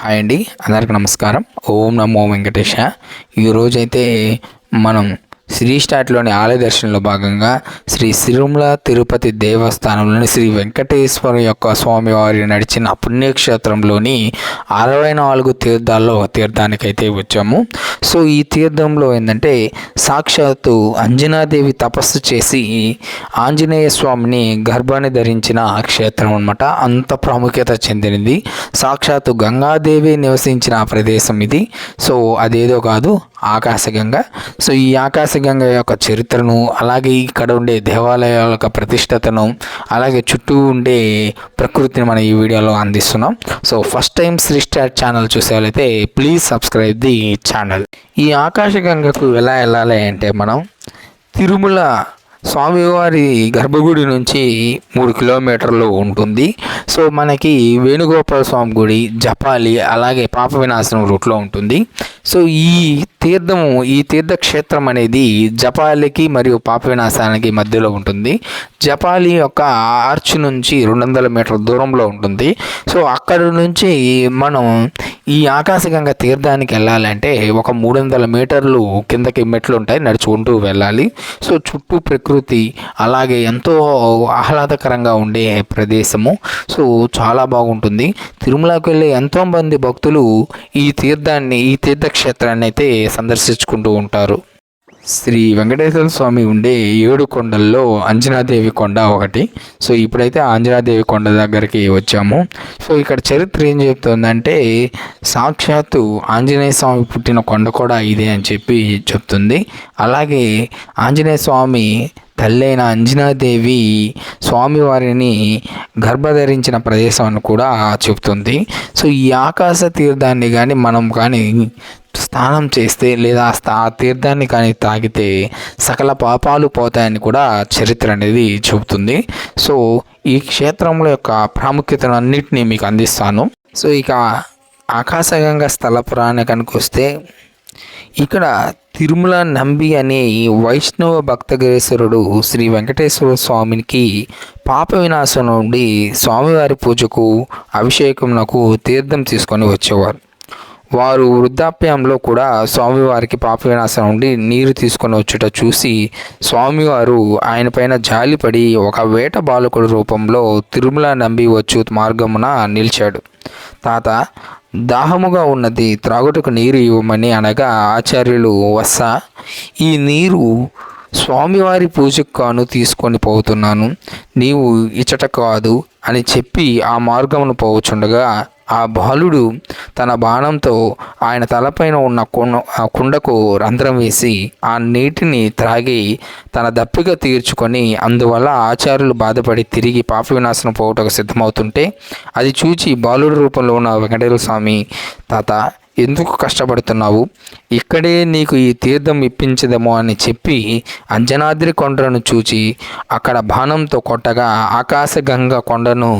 Hi అండి, అందరికీ నమస్కారం. ఓం నమో వెంకటేశ. ఈరోజైతే మనం శ్రీ స్టార్ట్లోని ఆలయ దర్శనంలో భాగంగా శ్రీ తిరుమల తిరుపతి దేవస్థానంలోని శ్రీ వెంకటేశ్వర యొక్క స్వామివారి నడిచిన పుణ్యక్షేత్రంలోని 64 తీర్థాల్లో తీర్థానికైతే వచ్చాము. సో ఈ తీర్థంలో ఏంటంటే సాక్షాత్తు అంజనాదేవి తపస్సు చేసి ఆంజనేయ స్వామిని గర్భాన్ని ధరించిన క్షేత్రం అనమాట. అంత ప్రాముఖ్యత చెందినది. సాక్షాత్తు గంగాదేవి నివసించిన ప్రదేశం ఇది. సో అదేదో కాదు, ఆకాశగంగ. సో ఈ ఆకాశగంగ యొక్క చరిత్రను, అలాగే ఇక్కడ ఉండే దేవాలయాల యొక్క ప్రతిష్టతను, అలాగే చుట్టూ ఉండే ప్రకృతిని మనం ఈ వీడియోలో అందిస్తున్నాం. So first time Sri star channel చూసేవాళ్ళైతే ప్లీజ్ సబ్స్క్రైబ్ ది ఛానల్. ఈ ఆకాశగంగకు ఎలా వెళ్ళాలి అంటే మనం తిరుమల స్వామివారి గర్భగుడి నుంచి 3 కిలోమీటర్లు ఉంటుంది. సో మనకి వేణుగోపాల స్వామి గుడి, జపాలి, అలాగే పాప వినాశనం రూట్లో ఉంటుంది. సో ఈ తీర్థక్షేత్రం అనేది జపాలికి మరియు పాప వినాశానికి మధ్యలో ఉంటుంది. జపాలి యొక్క ఆర్చ్ నుంచి 200 మీటర్ల దూరంలో ఉంటుంది. సో అక్కడ నుంచి మనం ఈ ఆకాశగంగ తీర్థానికి వెళ్ళాలంటే ఒక 300 మీటర్లు కిందకి మెట్లు ఉంటాయి, నడుచుకుంటూ వెళ్ళాలి. సో చుట్టూ ప్రకృతి, అలాగే ఎంతో ఆహ్లాదకరంగా ఉండే ప్రదేశము. సో చాలా బాగుంటుంది. తిరుమలకి వెళ్ళే ఎంతోమంది భక్తులు ఈ తీర్థక్షేత్రాన్ని అయితే సందర్శించుకుంటూ ఉంటారు. శ్రీ వెంకటేశ్వర స్వామి ఉండే 7 కొండల్లో అంజనాదేవి కొండ ఒకటి. సో ఇప్పుడైతే ఆంజనాదేవి కొండ దగ్గరికి వచ్చాము. సో ఇక్కడ చరిత్ర ఏం చెప్తుందంటే సాక్షాత్తు ఆంజనేయ స్వామి పుట్టిన కొండ కూడా ఇదే అని చెప్పి చెప్తుంది. అలాగే ఆంజనేయ స్వామి తల్లైన అంజనాదేవి స్వామివారిని గర్భధరించిన ప్రదేశం అని కూడా చెప్తుంది. సో ఈ ఆకాశ తీర్థాన్ని మనం కానీ స్నానం చేస్తే, లేదా ఆ తీర్థాన్ని కానీ తాగితే సకల పాపాలు పోతాయని కూడా చరిత్ర అనేది చెబుతుంది. సో ఈ క్షేత్రంలో యొక్క ప్రాముఖ్యతను అన్నిటినీ మీకు అందిస్తాను. సో ఇక ఆకాశగంగా స్థల పురాణానికి వస్తే, ఇక్కడ తిరుమల నంబి అనే వైష్ణవ భక్తగిరీశ్వరుడు శ్రీ వెంకటేశ్వర స్వామికి పాప వినాశం నుండి స్వామివారి పూజకు, అభిషేకంకు తీర్థం తీసుకొని వచ్చేవారు. వారు వృద్ధాప్యంలో కూడా స్వామివారికి పాప వినాశం నుండి నీరు తీసుకొని వచ్చుట చూసి స్వామివారు ఆయన పైన జాలిపడి ఒక వేట బాలకుడి రూపంలో తిరుమల నంబి వచ్చు మార్గమున నిలిచాడు. తాత, దాహముగా ఉన్నది, త్రాగుటకు నీరు ఇవ్వమని అనగా ఆచార్యులు వస్సా, ఈ నీరు స్వామివారి పూజకు కాను తీసుకొని పోతున్నాను, నీవు ఇచ్చట కాదు అని చెప్పి ఆ మార్గమును పోవచుండగా ఆ బాలుడు తన బాణంతో ఆయన తలపైన ఉన్న కుండకు రంధ్రం వేసి ఆ నీటిని త్రాగి తన దప్పిక తీర్చుకొని, అందువల్ల ఆచార్యులు బాధపడి తిరిగి పాప వినాశనం పోవటకు సిద్ధమవుతుంటే అది చూచి బాలుడి రూపంలో ఉన్న వెంకటేశ్వర స్వామి, తాత ఎందుకు కష్టపడుతున్నావు, ఇక్కడే నీకు ఈ తీర్థం ఇప్పించదేమో అని చెప్పి అంజనాద్రి కొండను చూచి అక్కడ బాణంతో కొట్టగా ఆకాశగంగ కొండను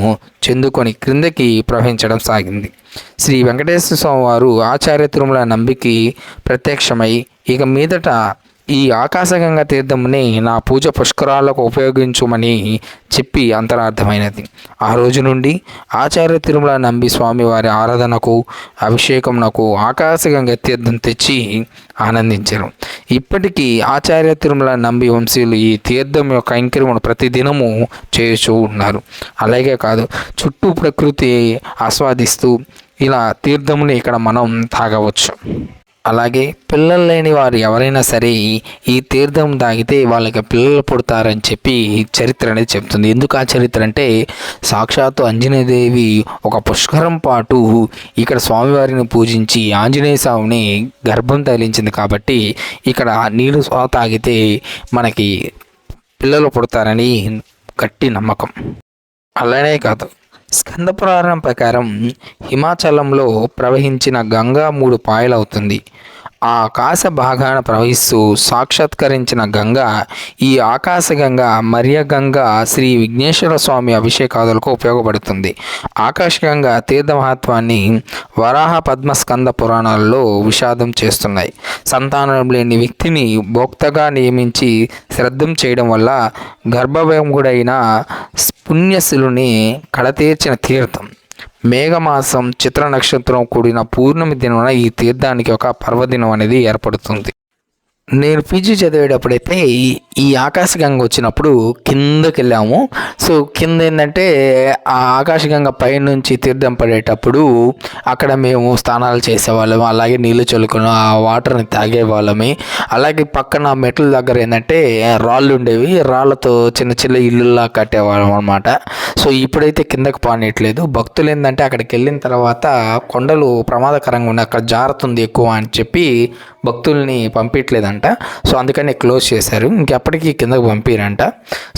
చెందుకొని క్రిందకి ప్రవహించడం సాగింది. శ్రీ వెంకటేశ్వర స్వామి వారు ఆచార్య తిరుమల నంబికి ప్రత్యక్షమై, ఇక మీదట ఈ ఆకాశగంగా తీర్థముని నా పూజ పుష్కరాలకు ఉపయోగించుమని చెప్పి అంతరార్థమైనది. ఆ రోజు నుండి ఆచార్య తిరుమల నంబి స్వామివారి ఆరాధనకు, అభిషేకమునకు ఆకాశగంగా తీర్థం తెచ్చి ఆనందించారు. ఇప్పటికీ ఆచార్య తిరుమల నంబి వంశీయులు ఈ తీర్థం యొక్క కైంకర్యమును ప్రతిదినము చేస్తూ ఉన్నారు. అలాగే కాదు, చుట్టూ ప్రకృతి ఆస్వాదిస్తూ ఇలా తీర్థముని ఇక్కడ మనం తాగవచ్చు. అలాగే పిల్లలు లేని వారు ఎవరైనా సరే ఈ తీర్థం తాగితే వాళ్ళకి పిల్లలు పుడతారని చెప్పి చరిత్ర అనేది చెప్తుంది. ఎందుకు ఆ చరిత్ర అంటే సాక్షాత్తు ఆంజనేయదేవి ఒక పుష్కరం పాటు ఇక్కడ స్వామివారిని పూజించి ఆంజనేయ స్వామిని గర్భం తగిలించింది కాబట్టి ఇక్కడ నీరు తాగితే మనకి పిల్లలు పుడతారని గట్టి నమ్మకం. అలానే కాదు, స్కంద పురాణం ప్రకారం హిమాచలంలో ప్రవహించిన గంగా 3 పాయలవుతుంది. ఆ ఆకాశ భాగాన ప్రవహిస్తూ సాక్షాత్కరించిన గంగ ఈ ఆకాశగంగ మరియగంగ శ్రీ విఘ్నేశ్వర స్వామి అభిషేకాదులకు ఉపయోగపడుతుంది. ఆకాశగంగ తీర్థ మహత్వాన్ని వరాహ పద్మ స్కంద పురాణాలలో విషాదం చేస్తున్నాయి. సంతానం లేని వ్యక్తిని భోక్తగా నియమించి శ్రద్ధం చేయడం వల్ల గర్భవ్యంగుడైన పుణ్యశిలుని కడతీర్చిన తీర్థం మేఘమాసం చిత్ర నక్షత్రం కూడిన పూర్ణమి దినమున ఈ తీర్థానికి ఒక పర్వదినం అనేది ఏర్పడుతుంది. నేను పీజీ చదివేటప్పుడైతే ఈ ఆకాశగంగ వచ్చినప్పుడు కిందకి వెళ్ళాము. సో కింద ఏంటంటే ఆ ఆకాశగంగ పైనుంచి తీర్థం పడేటప్పుడు అక్కడ మేము స్నానాలు చేసేవాళ్ళము, అలాగే నీళ్లు చల్లుకొని ఆ వాటర్ని తాగేవాళ్ళమే. అలాగే పక్కన మెట్ల దగ్గర ఏంటంటే రాళ్ళు ఉండేవి, రాళ్ళతో చిన్న చిన్న ఇల్లులా కట్టేవాళ్ళం అనమాట. సో ఇప్పుడైతే కిందకి పానీయట్లేదు. భక్తులు ఏంటంటే అక్కడికి వెళ్ళిన తర్వాత కొండలు ప్రమాదకరంగా ఉన్నాయి, అక్కడ జారుతుంది ఎక్కువ అని చెప్పి భక్తుల్ని పంపించలేదంట. సో అందుకని క్లోజ్ చేశారు, ఇంకెప్పటికీ కిందకు పంపిరంట.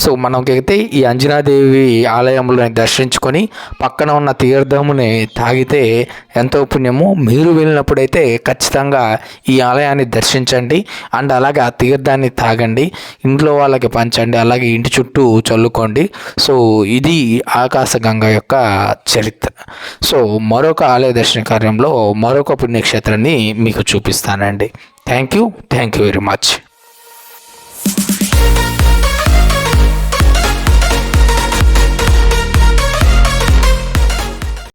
సో మనకైతే ఈ అంజనాదేవి ఆలయంలో దర్శించుకొని పక్కన ఉన్న తీర్థముని తాగితే ఎంతో పుణ్యము. మీరు వెళ్ళినప్పుడైతే ఖచ్చితంగా ఈ ఆలయాన్ని దర్శించండి అండ్ అలాగే ఆ తీర్థాన్ని తాగండి, ఇంట్లో వాళ్ళకి పంచండి, అలాగే ఇంటి చుట్టూ చల్లుకోండి. సో ఇది ఆకాశగంగ యొక్క చరిత్ర. సో మరొక ఆలయ దర్శన కార్యంలో మరొక పుణ్యక్షేత్రాన్ని మీకు చూపిస్తానండి. Thank you very much.